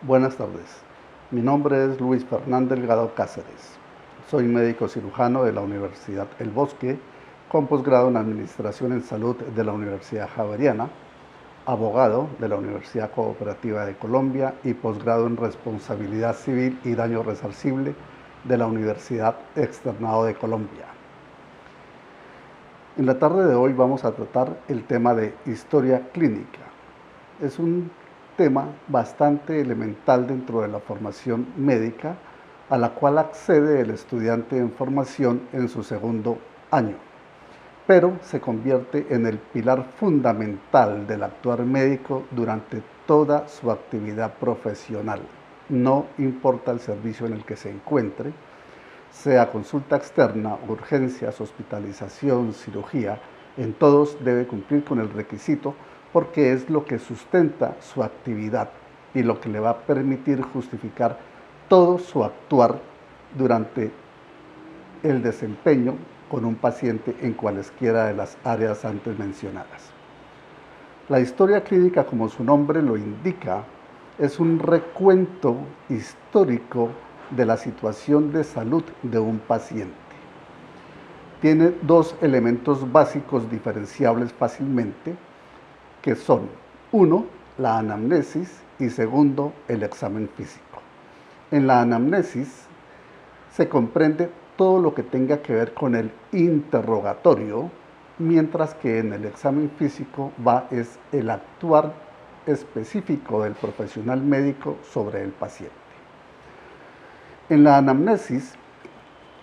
Buenas tardes. Mi nombre es Luis Fernán Delgado Cáceres. Soy médico cirujano de la Universidad El Bosque, con posgrado en Administración en Salud de la Universidad Javeriana, abogado de la Universidad Cooperativa de Colombia y posgrado en Responsabilidad Civil y Daño Resarcible de la Universidad Externado de Colombia. En la tarde de hoy vamos a tratar el tema de historia clínica. Es un tema bastante elemental dentro de la formación médica, a la cual accede el estudiante en formación en su segundo año, pero se convierte en el pilar fundamental del actuar médico durante toda su actividad profesional. No importa el servicio en el que se encuentre, sea consulta externa, urgencias, hospitalización, cirugía, en todos debe cumplir con el requisito porque es lo que sustenta su actividad y lo que le va a permitir justificar todo su actuar durante el desempeño con un paciente en cualesquiera de las áreas antes mencionadas. La historia clínica, como su nombre lo indica, es un recuento histórico de la situación de salud de un paciente. Tiene dos elementos básicos diferenciables fácilmente, que son, uno, la anamnesis y segundo, el examen físico. En la anamnesis se comprende todo lo que tenga que ver con el interrogatorio, mientras que en el examen físico es el actuar específico del profesional médico sobre el paciente. En la anamnesis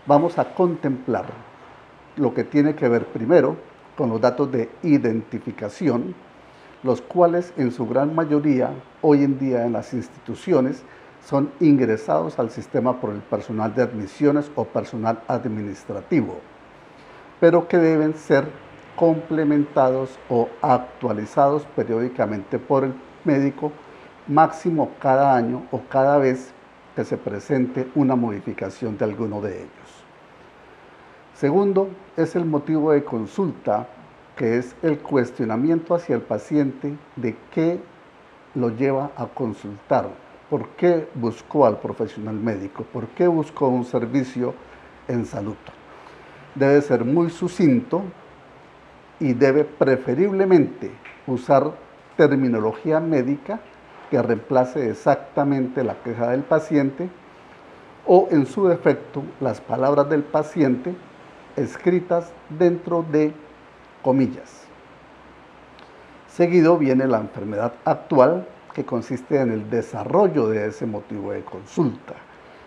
vamos a contemplar lo que tiene que ver primero con los datos de identificación, los cuales en su gran mayoría hoy en día en las instituciones son ingresados al sistema por el personal de admisiones o personal administrativo, pero que deben ser complementados o actualizados periódicamente por el médico, máximo cada año o cada vez que se presente una modificación de alguno de ellos. Segundo, es el motivo de consulta, que es el cuestionamiento hacia el paciente de qué lo lleva a consultar, por qué buscó al profesional médico, por qué buscó un servicio en salud. Debe ser muy sucinto y debe preferiblemente usar terminología médica que reemplace exactamente la queja del paciente o, en su defecto, las palabras del paciente escritas dentro de comillas. Seguido viene la enfermedad actual, que consiste en el desarrollo de ese motivo de consulta.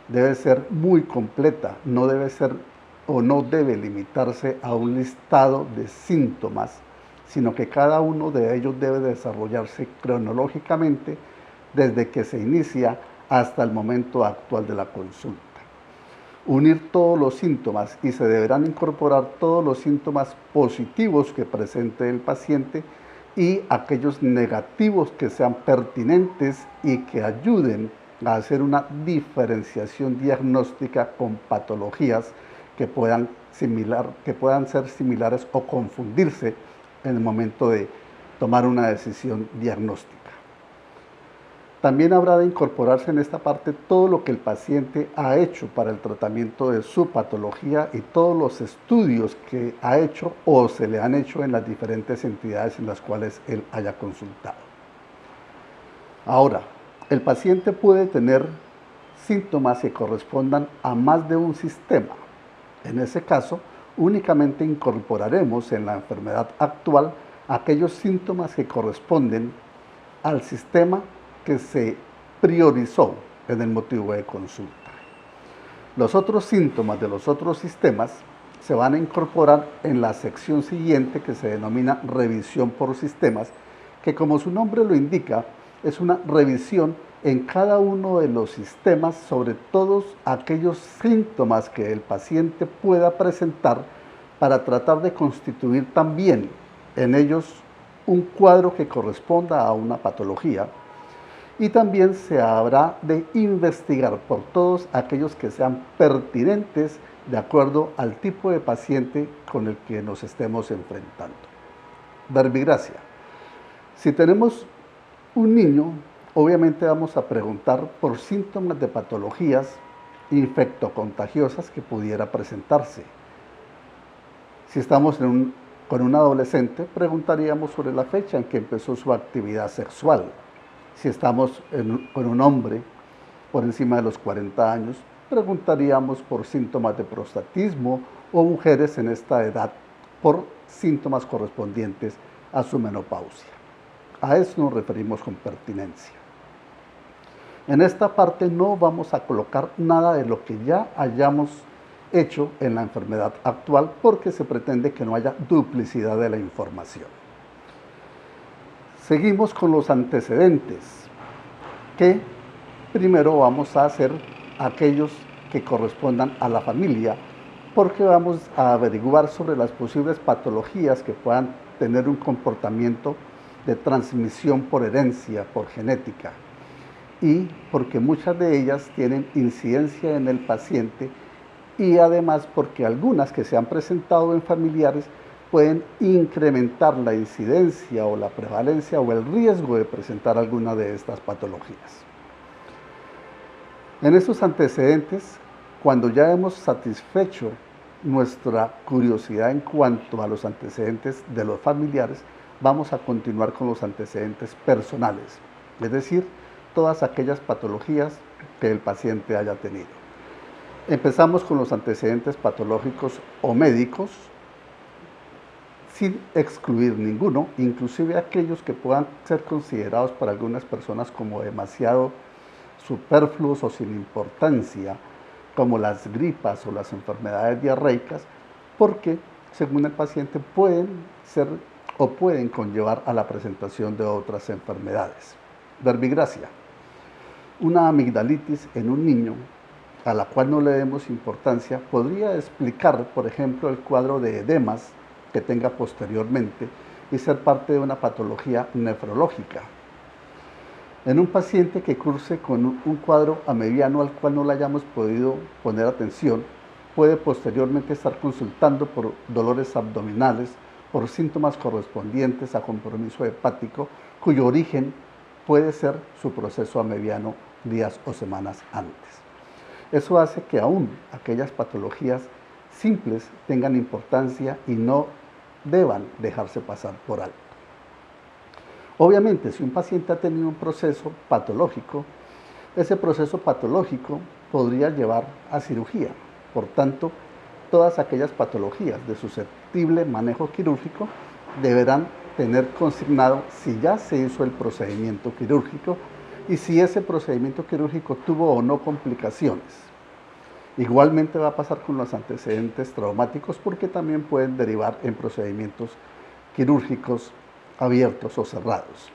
Debe ser muy completa, no debe ser o no debe limitarse a un listado de síntomas, sino que cada uno de ellos debe desarrollarse cronológicamente desde que se inicia hasta el momento actual de la consulta. Unir todos los síntomas y se deberán incorporar todos los síntomas positivos que presente el paciente y aquellos negativos que sean pertinentes y que ayuden a hacer una diferenciación diagnóstica con patologías que puedan ser similares o confundirse en el momento de tomar una decisión diagnóstica. También habrá de incorporarse en esta parte todo lo que el paciente ha hecho para el tratamiento de su patología y todos los estudios que ha hecho o se le han hecho en las diferentes entidades en las cuales él haya consultado. Ahora, el paciente puede tener síntomas que correspondan a más de un sistema. En ese caso, únicamente incorporaremos en la enfermedad actual aquellos síntomas que corresponden al sistema que se priorizó en el motivo de consulta. Los otros síntomas de los otros sistemas se van a incorporar en la sección siguiente, que se denomina revisión por sistemas, que, como su nombre lo indica, es una revisión en cada uno de los sistemas sobre todos aquellos síntomas que el paciente pueda presentar, para tratar de constituir también en ellos un cuadro que corresponda a una patología. Y también se habrá de investigar por todos aquellos que sean pertinentes de acuerdo al tipo de paciente con el que nos estemos enfrentando. Verbigracia. Si tenemos un niño Obviamente vamos a preguntar por síntomas de patologías infectocontagiosas que pudiera presentarse. Si estamos con un adolescente, preguntaríamos sobre la fecha en que empezó su actividad sexual. Si estamos con un hombre por encima de los 40 años, preguntaríamos por síntomas de prostatismo, o mujeres en esta edad por síntomas correspondientes a su menopausia. A eso nos referimos con pertinencia. En esta parte no vamos a colocar nada de lo que ya hayamos hecho en la enfermedad actual, porque se pretende que no haya duplicidad de la información. Seguimos con los antecedentes, que primero vamos a hacer aquellos que correspondan a la familia, porque vamos a averiguar sobre las posibles patologías que puedan tener un comportamiento de transmisión por herencia, por genética, y porque muchas de ellas tienen incidencia en el paciente, y además porque algunas que se han presentado en familiares pueden incrementar la incidencia o la prevalencia o el riesgo de presentar alguna de estas patologías. En estos antecedentes, cuando ya hemos satisfecho nuestra curiosidad en cuanto a los antecedentes de los familiares, vamos a continuar con los antecedentes personales, es decir, todas aquellas patologías que el paciente haya tenido. Empezamos con los antecedentes patológicos o médicos, sin excluir ninguno, inclusive aquellos que puedan ser considerados para algunas personas como demasiado superfluos o sin importancia, como las gripas o las enfermedades diarreicas, porque según el paciente pueden ser o pueden conllevar a la presentación de otras enfermedades. Verbigracia, una amigdalitis en un niño a la cual no le demos importancia, podría explicar, por ejemplo, el cuadro de edemas que tenga posteriormente y ser parte de una patología nefrológica. En un paciente que curse con un cuadro amebiano al cual no le hayamos podido poner atención, puede posteriormente estar consultando por dolores abdominales, por síntomas correspondientes a compromiso hepático, cuyo origen puede ser su proceso amebiano días o semanas antes. Eso hace que aún aquellas patologías simples tengan importancia y no deban dejarse pasar por alto. Obviamente, si un paciente ha tenido un proceso patológico, ese proceso patológico podría llevar a cirugía. Por tanto, todas aquellas patologías de susceptible manejo quirúrgico deberán tener consignado si ya se hizo el procedimiento quirúrgico y si ese procedimiento quirúrgico tuvo o no complicaciones. Igualmente va a pasar con los antecedentes traumáticos, porque también pueden derivar en procedimientos quirúrgicos abiertos o cerrados.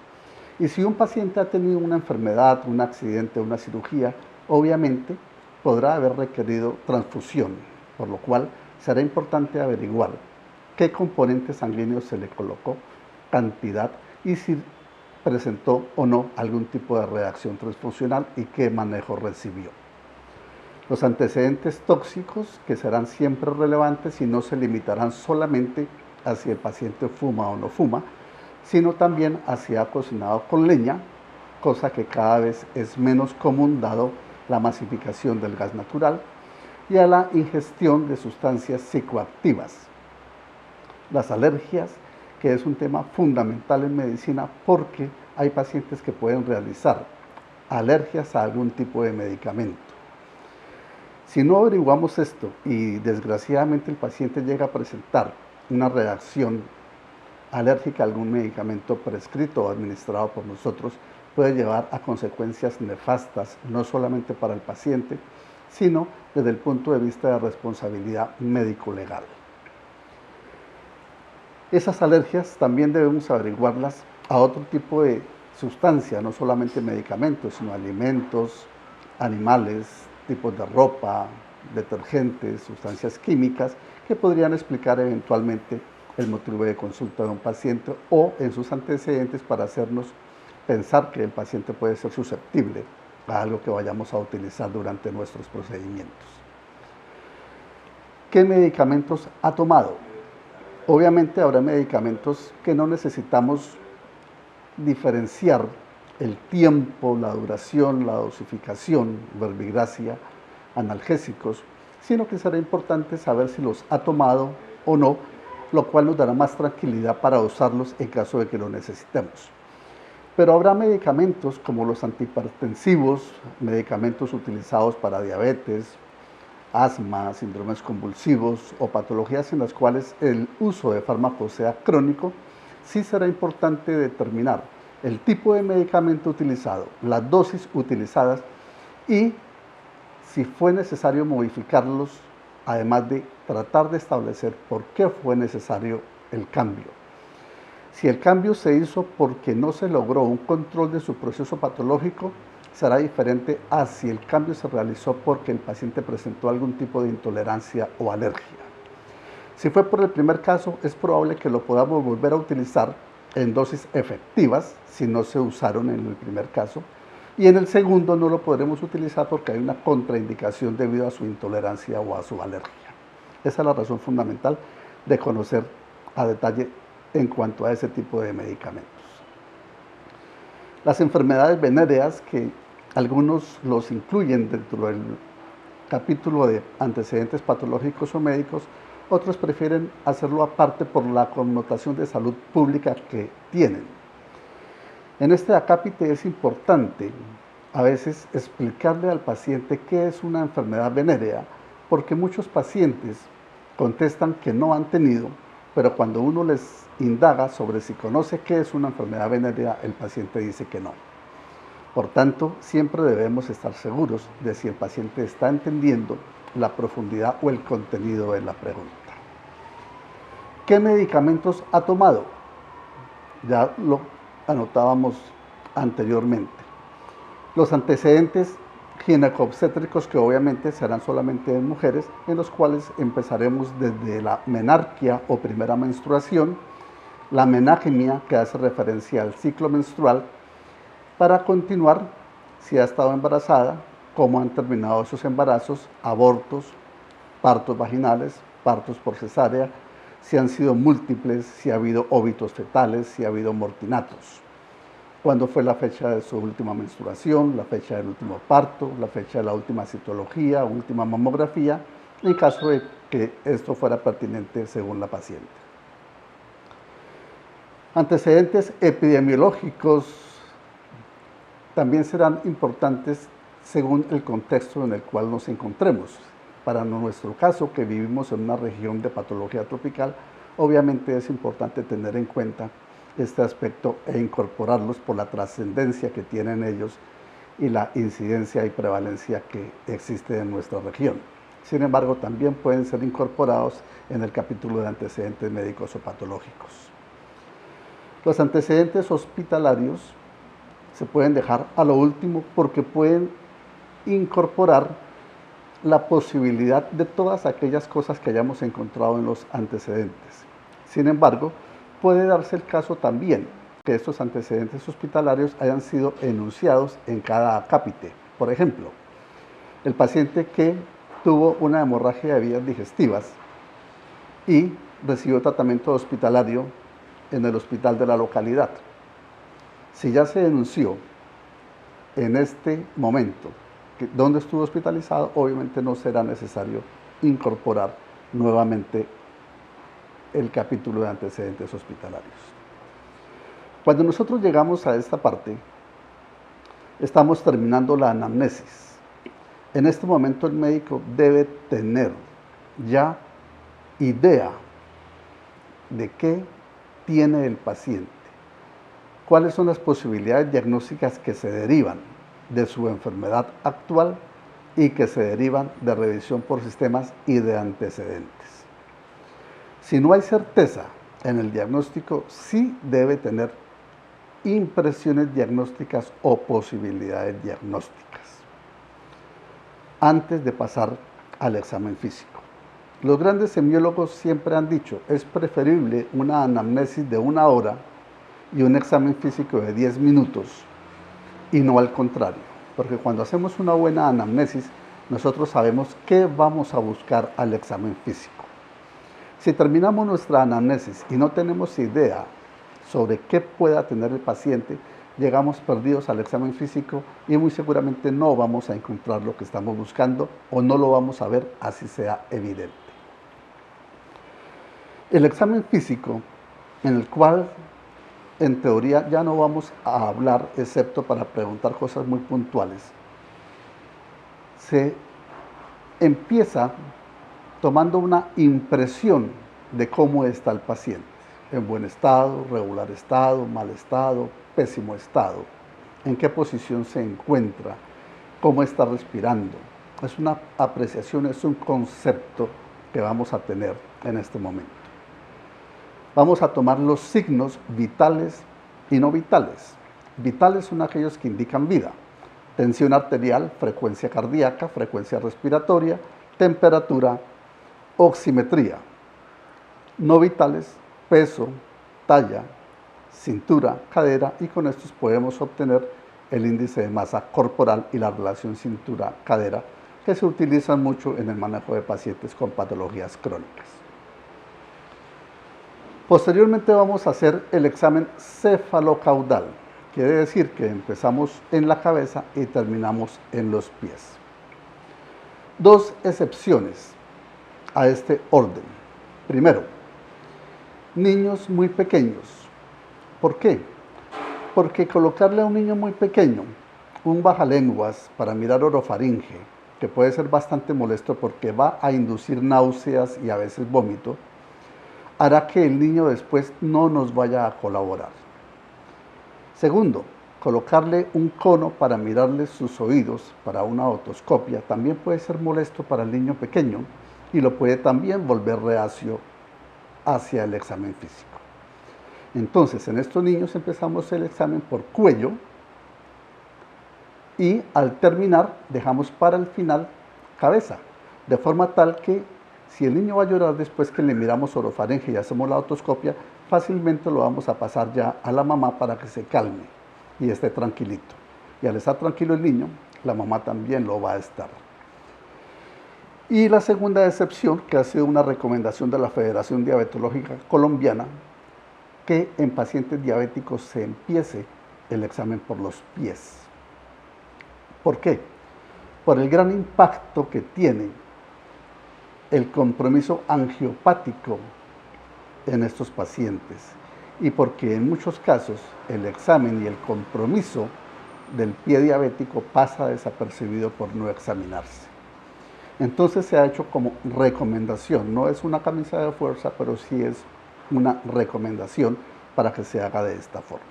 Y si un paciente ha tenido una enfermedad, un accidente, una cirugía, obviamente podrá haber requerido transfusión, por lo cual será importante averiguar qué componente sanguíneo se le colocó, cantidad, y si presentó o no algún tipo de reacción transfusional y qué manejo recibió. Los antecedentes tóxicos, que serán siempre relevantes y no se limitarán solamente a si el paciente fuma o no fuma, sino también a si ha cocinado con leña, cosa que cada vez es menos común dado la masificación del gas natural, y a la ingestión de sustancias psicoactivas. Las alergias, que es un tema fundamental en medicina, porque hay pacientes que pueden realizar alergias a algún tipo de medicamento. Si no averiguamos esto y desgraciadamente el paciente llega a presentar una reacción alérgica a algún medicamento prescrito o administrado por nosotros, puede llevar a consecuencias nefastas, no solamente para el paciente, sino desde el punto de vista de responsabilidad médico-legal. Esas alergias también debemos averiguarlas a otro tipo de sustancia, no solamente medicamentos, sino alimentos, animales, tipos de ropa, detergentes, sustancias químicas, que podrían explicar eventualmente el motivo de consulta de un paciente o en sus antecedentes para hacernos pensar que el paciente puede ser susceptible a algo que vayamos a utilizar durante nuestros procedimientos. ¿Qué medicamentos ha tomado? Obviamente habrá medicamentos que no necesitamos diferenciar el tiempo, la duración, la dosificación, verbigracia, analgésicos, sino que será importante saber si los ha tomado o no, lo cual nos dará más tranquilidad para usarlos en caso de que lo necesitemos. Pero habrá medicamentos como los antihipertensivos, medicamentos utilizados para diabetes, asma, síndromes convulsivos o patologías en las cuales el uso de fármacos sea crónico. Sí será importante determinar el tipo de medicamento utilizado, las dosis utilizadas y si fue necesario modificarlos, además de tratar de establecer por qué fue necesario el cambio. Si el cambio se hizo porque no se logró un control de su proceso patológico, será diferente a si el cambio se realizó porque el paciente presentó algún tipo de intolerancia o alergia. Si fue por el primer caso, es probable que lo podamos volver a utilizar en dosis efectivas si no se usaron en el primer caso, y en el segundo no lo podremos utilizar porque hay una contraindicación debido a su intolerancia o a su alergia. Esa es la razón fundamental de conocer a detalle en cuanto a ese tipo de medicamentos. Las enfermedades venéreas, que algunos los incluyen dentro del capítulo de antecedentes patológicos o médicos, otros prefieren hacerlo aparte por la connotación de salud pública que tienen. En este acápite es importante a veces explicarle al paciente qué es una enfermedad venérea, porque muchos pacientes contestan que no han tenido, pero cuando uno les indaga sobre si conoce qué es una enfermedad venérea, el paciente dice que no. Por tanto, siempre debemos estar seguros de si el paciente está entendiendo la profundidad o el contenido de la pregunta. ¿Qué medicamentos ha tomado? Ya lo anotábamos anteriormente. Los antecedentes ginecobstétricos, que obviamente serán solamente en mujeres, en los cuales empezaremos desde la menarquia o primera menstruación, la menagemia, que hace referencia al ciclo menstrual, para continuar si ha estado embarazada, cómo han terminado sus embarazos, abortos, partos vaginales, partos por cesárea, si han sido múltiples, si ha habido óbitos fetales, si ha habido mortinatos. Cuándo fue la fecha de su última menstruación, la fecha del último parto, la fecha de la última citología, última mamografía, en caso de que esto fuera pertinente según la paciente. Antecedentes epidemiológicos también serán importantes según el contexto en el cual nos encontremos. Para nuestro caso, que vivimos en una región de patología tropical, obviamente es importante tener en cuenta este aspecto e incorporarlos por la trascendencia que tienen ellos y la incidencia y prevalencia que existe en nuestra región. Sin embargo, también pueden ser incorporados en el capítulo de antecedentes médicos o patológicos. Los antecedentes hospitalarios se pueden dejar a lo último porque pueden incorporar la posibilidad de todas aquellas cosas que hayamos encontrado en los antecedentes. Sin embargo, puede darse el caso también que estos antecedentes hospitalarios hayan sido enunciados en cada acápite. Por ejemplo, el paciente que tuvo una hemorragia de vías digestivas y recibió tratamiento hospitalario en el hospital de la localidad. Si ya se denunció en este momento donde estuvo hospitalizado, obviamente no será necesario incorporar nuevamente el capítulo de antecedentes hospitalarios. Cuando nosotros llegamos a esta parte, estamos terminando la anamnesis. En este momento el médico debe tener ya idea de qué tiene el paciente, cuáles son las posibilidades diagnósticas que se derivan de su enfermedad actual y que se derivan de revisión por sistemas y de antecedentes. Si no hay certeza en el diagnóstico, sí debe tener impresiones diagnósticas o posibilidades diagnósticas antes de pasar al examen físico. Los grandes semiólogos siempre han dicho, es preferible una anamnesis de 1 hora y un examen físico de 10 minutos y no al contrario, porque cuando hacemos una buena anamnesis, nosotros sabemos qué vamos a buscar al examen físico. Si terminamos nuestra anamnesis y no tenemos idea sobre qué pueda tener el paciente, llegamos perdidos al examen físico y muy seguramente no vamos a encontrar lo que estamos buscando o no lo vamos a ver así sea evidente. El examen físico, en el cual en teoría ya no vamos a hablar excepto para preguntar cosas muy puntuales, se empieza tomando una impresión de cómo está el paciente, en buen estado, regular estado, mal estado, pésimo estado, en qué posición se encuentra, cómo está respirando. Es una apreciación, es un concepto que vamos a tener en este momento. Vamos a tomar los signos vitales y no vitales. Vitales son aquellos que indican vida: tensión arterial, frecuencia cardíaca, frecuencia respiratoria, temperatura, oximetría. No vitales: peso, talla, cintura, cadera, y con estos podemos obtener el índice de masa corporal y la relación cintura-cadera, que se utilizan mucho en el manejo de pacientes con patologías crónicas. Posteriormente vamos a hacer el examen cefalocaudal. Quiere decir que empezamos en la cabeza y terminamos en los pies. Dos excepciones a este orden. Primero, niños muy pequeños. ¿Por qué? Porque colocarle a un niño muy pequeño un bajalenguas para mirar orofaringe, que puede ser bastante molesto porque va a inducir náuseas y a veces vómito, hará que el niño después no nos vaya a colaborar. Segundo, colocarle un cono para mirarle sus oídos para una otoscopia también puede ser molesto para el niño pequeño y lo puede también volver reacio hacia el examen físico. Entonces, en estos niños empezamos el examen por cuello y al terminar dejamos para el final cabeza, de forma tal que si el niño va a llorar después que le miramos orofaringe y hacemos la otoscopia, fácilmente lo vamos a pasar ya a la mamá para que se calme y esté tranquilito. Y al estar tranquilo el niño, la mamá también lo va a estar. Y la segunda excepción, que ha sido una recomendación de la Federación Diabetológica Colombiana, que en pacientes diabéticos se empiece el examen por los pies. ¿Por qué? Por el gran impacto que tiene el compromiso angiopático en estos pacientes y porque en muchos casos el examen y el compromiso del pie diabético pasa desapercibido por no examinarse. Entonces se ha hecho como recomendación, no es una camisa de fuerza, pero sí es una recomendación para que se haga de esta forma.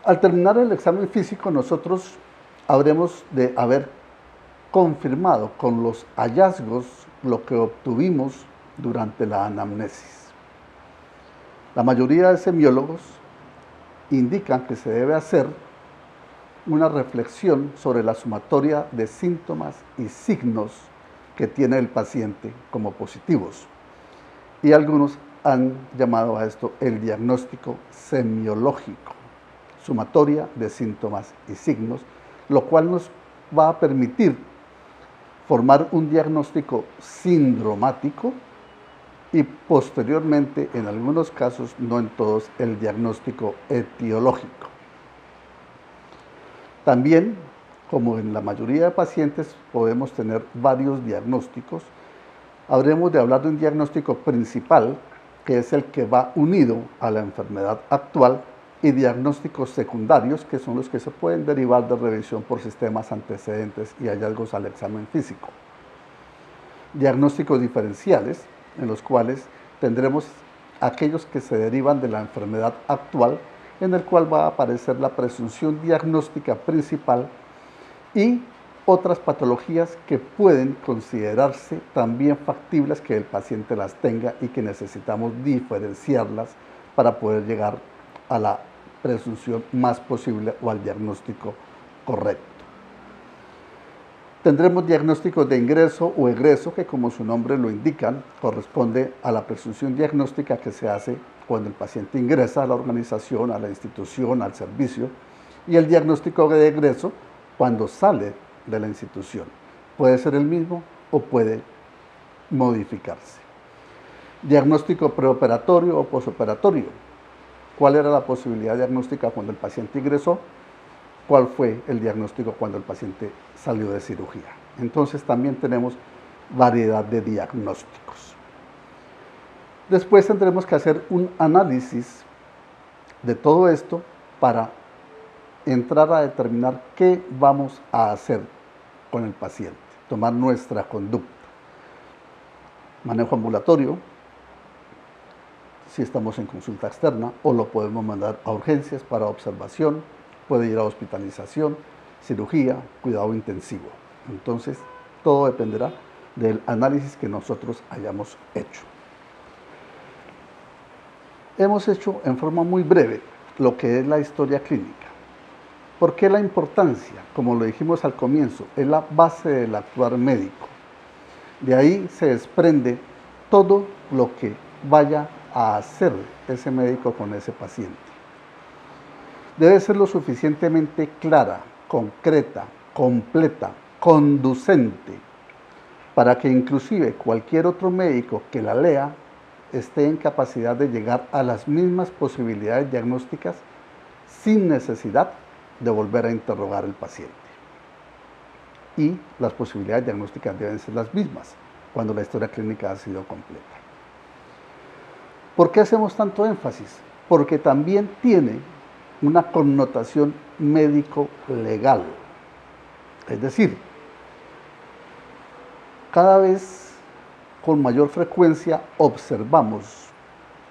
Al terminar el examen físico, nosotros habremos de haber confirmado con los hallazgos lo que obtuvimos durante la anamnesis. La mayoría de semiólogos indican que se debe hacer una reflexión sobre la sumatoria de síntomas y signos que tiene el paciente como positivos. Y algunos han llamado a esto el diagnóstico semiológico, sumatoria de síntomas y signos, lo cual nos va a permitir formar un diagnóstico sindromático y posteriormente, en algunos casos, no en todos, el diagnóstico etiológico. También, como en la mayoría de pacientes, podemos tener varios diagnósticos. Habremos de hablar de un diagnóstico principal, que es el que va unido a la enfermedad actual, y diagnósticos secundarios, que son los que se pueden derivar de revisión por sistemas antecedentes y hallazgos al examen físico. Diagnósticos diferenciales, en los cuales tendremos aquellos que se derivan de la enfermedad actual, en el cual va a aparecer la presunción diagnóstica principal y otras patologías que pueden considerarse también factibles que el paciente las tenga y que necesitamos diferenciarlas para poder llegar a la presunción más posible o al diagnóstico correcto. Tendremos diagnósticos de ingreso o egreso, que como su nombre lo indican, corresponde a la presunción diagnóstica que se hace cuando el paciente ingresa a la organización, a la institución, al servicio, y el diagnóstico de egreso cuando sale de la institución. Puede ser el mismo o puede modificarse. Diagnóstico preoperatorio o posoperatorio. cuál era la posibilidad diagnóstica cuando el paciente ingresó, cuál fue el diagnóstico cuando el paciente salió de cirugía. Entonces también tenemos variedad de diagnósticos. Después tendremos que hacer un análisis de todo esto para entrar a determinar qué vamos a hacer con el paciente, tomar nuestra conducta. Manejo ambulatorio, si estamos en consulta externa, o lo podemos mandar a urgencias para observación, puede ir a hospitalización, cirugía, cuidado intensivo. Entonces, todo dependerá del análisis que nosotros hayamos hecho. Hemos hecho en forma muy breve lo que es la historia clínica. ¿Por qué la importancia? Como lo dijimos al comienzo, es la base del actuar médico. De ahí se desprende todo lo que vaya a hacer ese médico con ese paciente. Debe ser lo suficientemente clara, concreta, completa, conducente, para que inclusive cualquier otro médico que la lea esté en capacidad de llegar a las mismas posibilidades diagnósticas sin necesidad de volver a interrogar al paciente. Y las posibilidades diagnósticas deben ser las mismas cuando la historia clínica ha sido completa. ¿Por qué hacemos tanto énfasis? Porque también tiene una connotación médico-legal. Es decir, cada vez con mayor frecuencia observamos,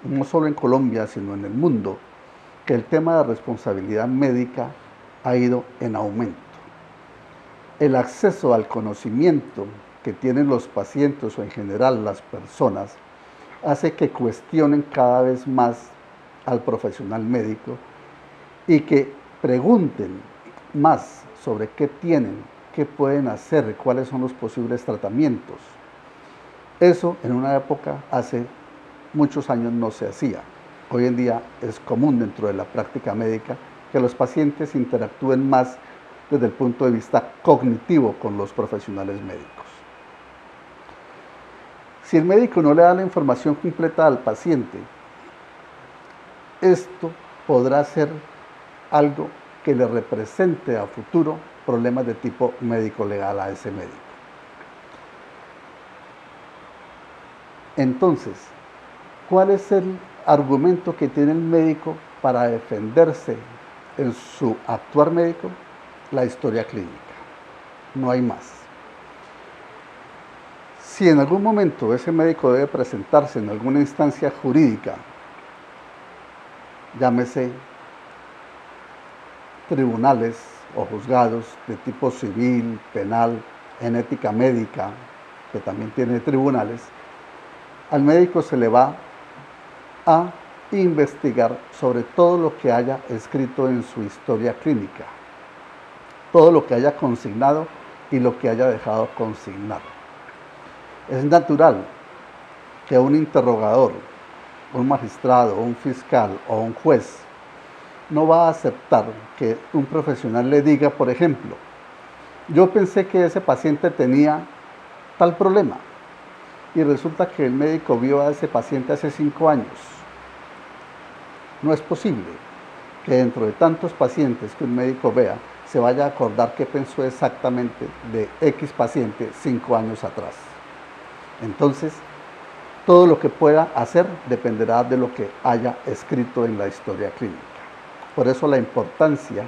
no solo en Colombia, sino en el mundo, que el tema de responsabilidad médica ha ido en aumento. El acceso al conocimiento que tienen los pacientes o en general las personas hace que cuestionen cada vez más al profesional médico y que pregunten más sobre qué tienen, qué pueden hacer, cuáles son los posibles tratamientos. Eso en una época hace muchos años no se hacía. Hoy en día es común dentro de la práctica médica que los pacientes interactúen más desde el punto de vista cognitivo con los profesionales médicos. Si el médico no le da la información completa al paciente, esto podrá ser algo que le represente a futuro problemas de tipo médico-legal a ese médico. Entonces, ¿cuál es el argumento que tiene el médico para defenderse en su actuar médico? La historia clínica. No hay más. Si en algún momento ese médico debe presentarse en alguna instancia jurídica, llámese tribunales o juzgados de tipo civil, penal, en ética médica, que también tiene tribunales, al médico se le va a investigar sobre todo lo que haya escrito en su historia clínica, todo lo que haya consignado y lo que haya dejado consignado. Es natural que un interrogador, un magistrado, un fiscal o un juez no va a aceptar que un profesional le diga, por ejemplo, yo pensé que ese paciente tenía tal problema y resulta que el médico vio a ese paciente hace 5 años. No es posible que dentro de tantos pacientes que un médico vea se vaya a acordar qué pensó exactamente de X paciente 5 años atrás. Entonces, todo lo que pueda hacer dependerá de lo que haya escrito en la historia clínica. Por eso la importancia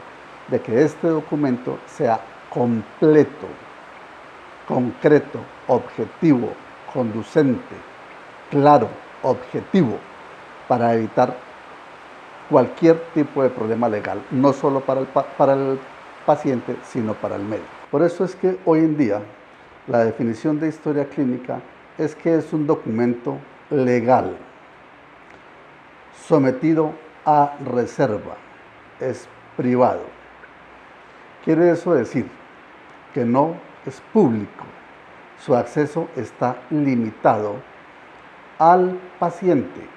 de que este documento sea completo, concreto, objetivo, conducente, claro, objetivo, para evitar cualquier tipo de problema legal, no solo para el paciente, sino para el médico. Por eso es que hoy en día la definición de historia clínica es que es un documento legal, sometido a reserva, es privado. Quiere eso decir que no es público, su acceso está limitado al paciente,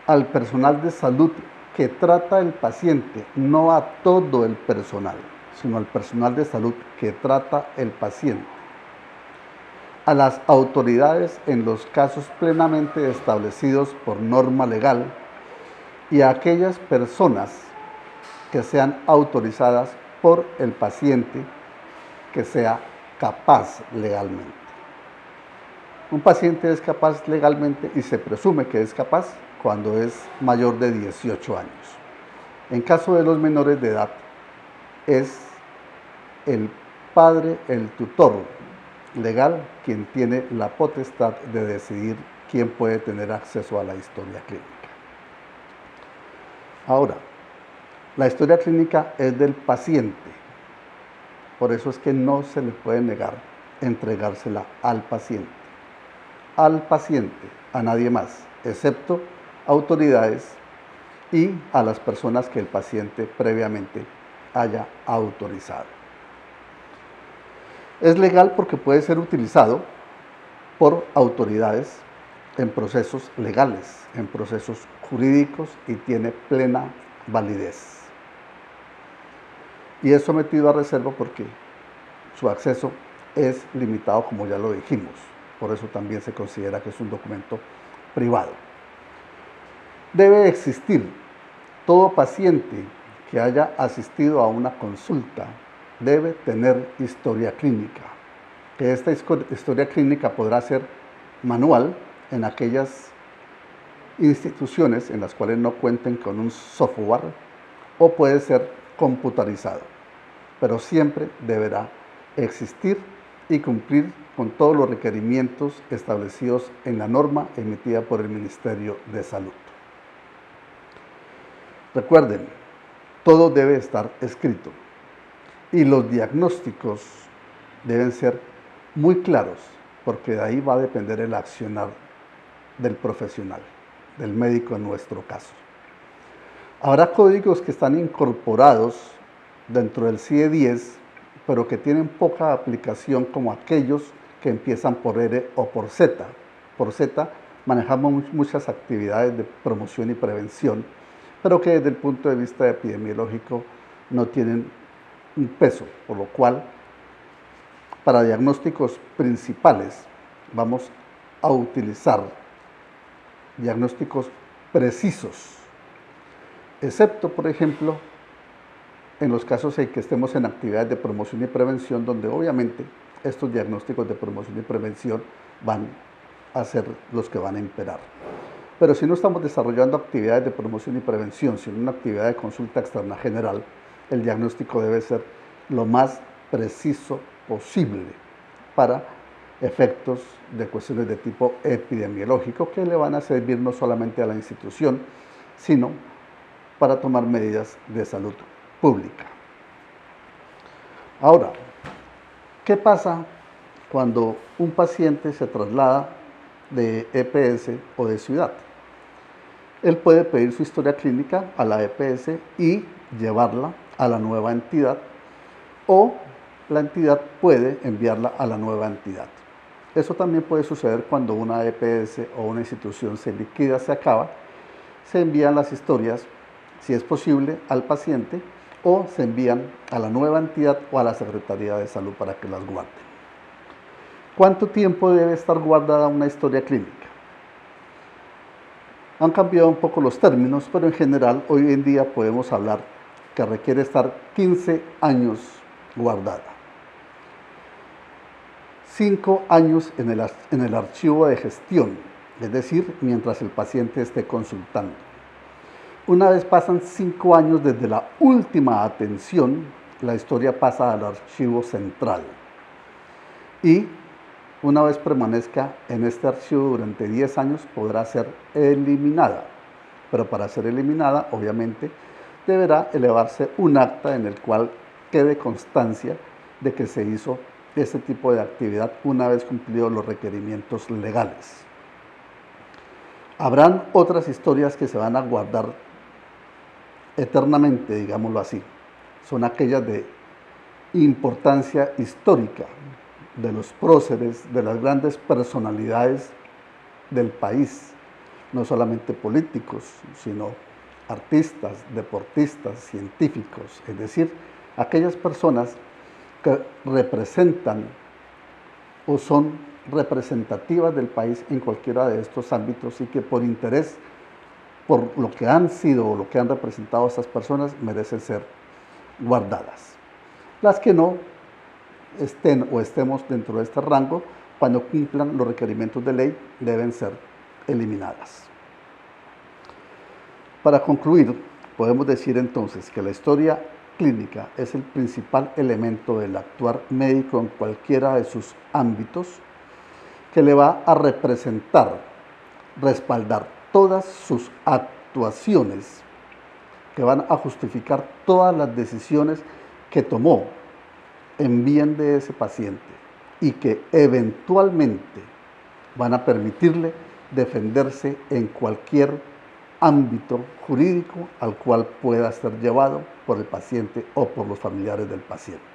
al personal de salud que trata al paciente, no a todo el personal, sino al personal de salud que trata el paciente, a las autoridades en los casos plenamente establecidos por norma legal y a aquellas personas que sean autorizadas por el paciente que sea capaz legalmente. Un paciente es capaz legalmente y se presume que es capaz cuando es mayor de 18 años. En caso de los menores de edad, es el padre, el tutor legal, quien tiene la potestad de decidir quién puede tener acceso a la historia clínica. Ahora, la historia clínica es del paciente, por eso es que no se le puede negar entregársela al paciente, a nadie más, excepto autoridades y a las personas que el paciente previamente haya autorizado. Es legal porque puede ser utilizado por autoridades en procesos legales, en procesos jurídicos y tiene plena validez. Y es sometido a reserva porque su acceso es limitado, como ya lo dijimos. Por eso también se considera que es un documento privado. Debe existir todo paciente que haya asistido a una consulta debe tener historia clínica, que esta historia clínica podrá ser manual en aquellas instituciones en las cuales no cuenten con un software o puede ser computarizado, pero siempre deberá existir y cumplir con todos los requerimientos establecidos en la norma emitida por el Ministerio de Salud. Recuerden, todo debe estar escrito y los diagnósticos deben ser muy claros, porque de ahí va a depender el accionar del profesional, del médico en nuestro caso. Habrá códigos que están incorporados dentro del CIE-10, pero que tienen poca aplicación como aquellos que empiezan por R o por Z. Por Z manejamos muchas actividades de promoción y prevención, pero que desde el punto de vista epidemiológico no tienen un peso, por lo cual para diagnósticos principales vamos a utilizar diagnósticos precisos, excepto, por ejemplo, en los casos en que estemos en actividades de promoción y prevención, donde obviamente estos diagnósticos de promoción y prevención van a ser los que van a imperar. Pero si no estamos desarrollando actividades de promoción y prevención, sino una actividad de consulta externa general, el diagnóstico debe ser lo más preciso posible para efectos de cuestiones de tipo epidemiológico que le van a servir no solamente a la institución, sino para tomar medidas de salud pública. Ahora, ¿qué pasa cuando un paciente se traslada de EPS o de ciudad? Él puede pedir su historia clínica a la EPS y llevarla a la nueva entidad, o la entidad puede enviarla a la nueva entidad. Eso también puede suceder cuando una EPS o una institución se liquida, se acaba, se envían las historias, si es posible, al paciente o se envían a la nueva entidad o a la Secretaría de Salud para que las guarde. ¿Cuánto tiempo debe estar guardada una historia clínica? Han cambiado un poco los términos, pero en general hoy en día podemos hablar que requiere estar 15 años guardada. 5 años en el archivo de gestión, es decir, mientras el paciente esté consultando. Una vez pasan 5 años desde la última atención, la historia pasa al archivo central. Y una vez permanezca en este archivo durante 10 años, podrá ser eliminada. Pero para ser eliminada, obviamente, deberá elevarse un acta en el cual quede constancia de que se hizo ese tipo de actividad una vez cumplidos los requerimientos legales. Habrán otras historias que se van a guardar eternamente, digámoslo así. Son aquellas de importancia histórica, de los próceres, de las grandes personalidades del país, no solamente políticos, sino artistas, deportistas, científicos, es decir, aquellas personas que representan o son representativas del país en cualquiera de estos ámbitos y que por interés por lo que han sido o lo que han representado estas personas merecen ser guardadas. Las que no estén o estemos dentro de este rango, cuando cumplan los requerimientos de ley, deben ser eliminadas. Para concluir, podemos decir entonces que la historia clínica es el principal elemento del actuar médico en cualquiera de sus ámbitos, que le va a representar, respaldar todas sus actuaciones, que van a justificar todas las decisiones que tomó en bien de ese paciente y que eventualmente van a permitirle defenderse en cualquier ámbito jurídico al cual pueda ser llevado por el paciente o por los familiares del paciente.